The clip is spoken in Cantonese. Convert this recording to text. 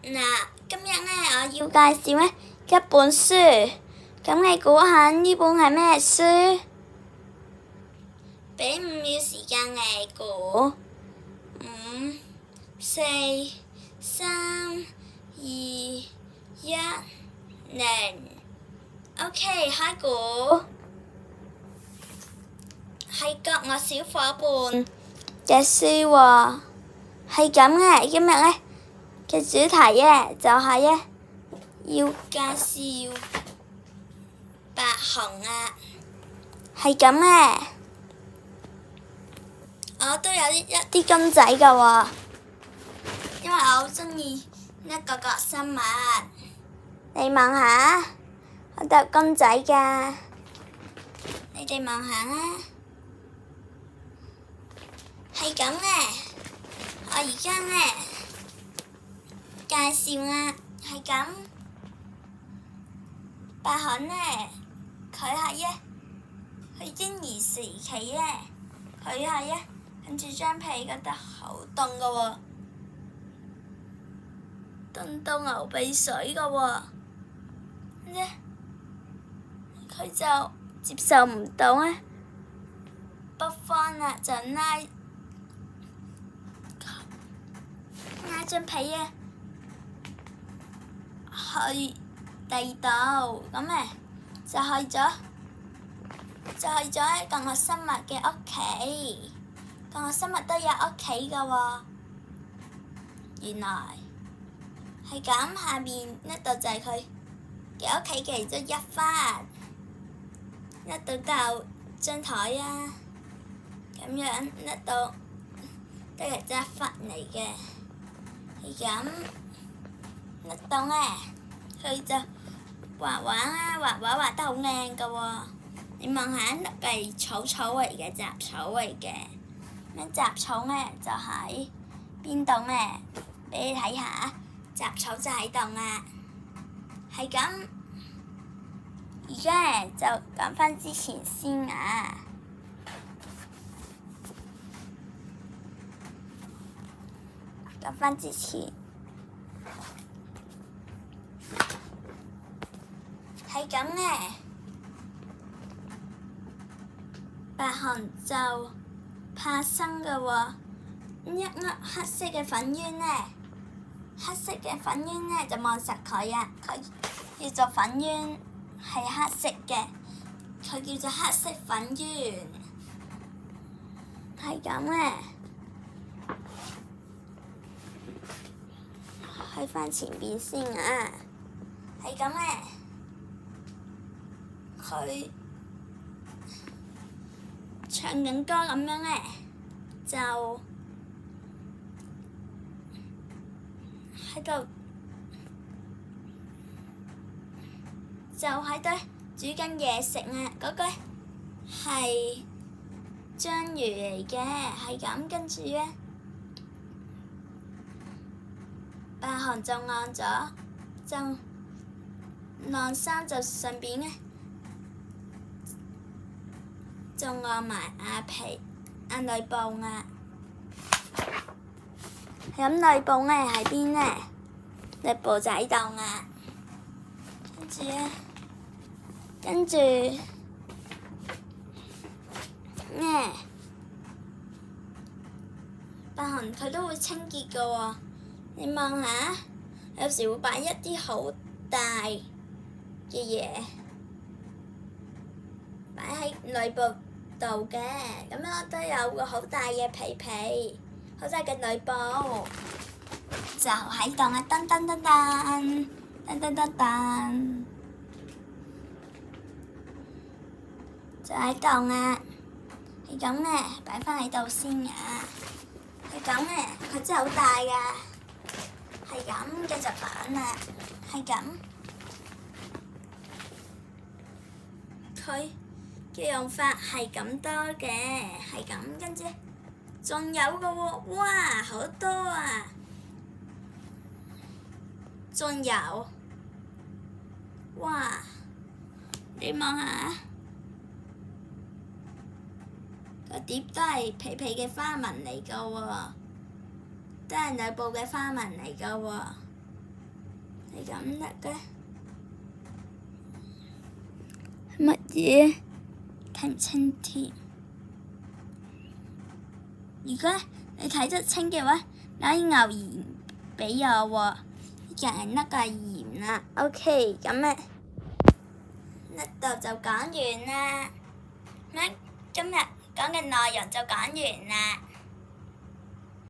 嗱，今日咧我要介紹咧一本書，咁你估下呢本係咩書？俾5秒時間你估，5、4、3、2、1、0。OK，開估。係《各我小伙伴》嘅書喎，係咁嘅。今日咧嘅主題咧就係咧要介紹白熊啊，係咁嘅。我都有一啲公仔㗎喎，因為我好鍾意一個個生物。你望下，我都有公仔㗎，你哋望下啦。係咁嘅，我而家咧介紹啊，係咁。白熊咧，佢係咧，佢嬰兒時期咧，佢係咧，跟住張被覺得好凍㗎喎，凍到流鼻水㗎喎，跟住佢就接受唔到咧北方啦，就拉張被咧去第二度，咁咧就去咗一個我生物嘅屋企，個我生物都有屋企㗎喎。原來係咁，下面呢度就係佢嘅屋企嘅其中一忽，呢度都有張台啊，咁樣呢度都係一忽嚟嘅。係咁，呢度咧佢就畫畫啦，畫畫得好靚㗎喎。你望下，呢個係草嚟嘅，雜草嚟嘅。咁雜草咧就喺邊度咧？俾你睇下，雜草就喺度啦。係咁，而家咧就講返之前先啊。講返之前，係咁嘅。白熊就怕生㗎喎，一粒黑色嘅粉淵咧，就望實佢啊！佢叫做粉淵，係黑色嘅，佢叫做黑色粉淵，係咁嘅。去返前邊先啊，係咁嘅。佢唱緊歌咁樣咧，就喺度煮緊嘢食啊！嗰個係章魚嚟嘅，係咁。跟住咧，白熊就按咗，就晾衫就順便咧，就按埋內部啊。咁內部咧喺邊咧？內部就喺度啊。跟住咧，白熊佢都會清潔㗎喎。你望下，有時會擺一啲好大嘅嘢擺喺內部度嘅，咁樣我都有個好大嘅被，好大嘅內部，就喺度啊！噔噔噔噔，噔噔噔噔，就喺度啊！係咁嘅，擺返喺度先啊！係咁嘅，佢真係好大㗎。係咁嘅就板啦，係咁。佢嘅用法係咁多嘅，係咁。跟住仲有㗎喎，哇，好多啊！仲有，哇！你望下，個碟都係皮嘅花紋嚟㗎喎，都係內部嘅花紋嚟㗎喎。係咁得嘅。乜嘢？睇唔清添。如果你睇得清嘅話，你可以留言俾我喎。人呢個鹽啦，OK，咁呢度就講完啦。咁今日講嘅內容就講完啦。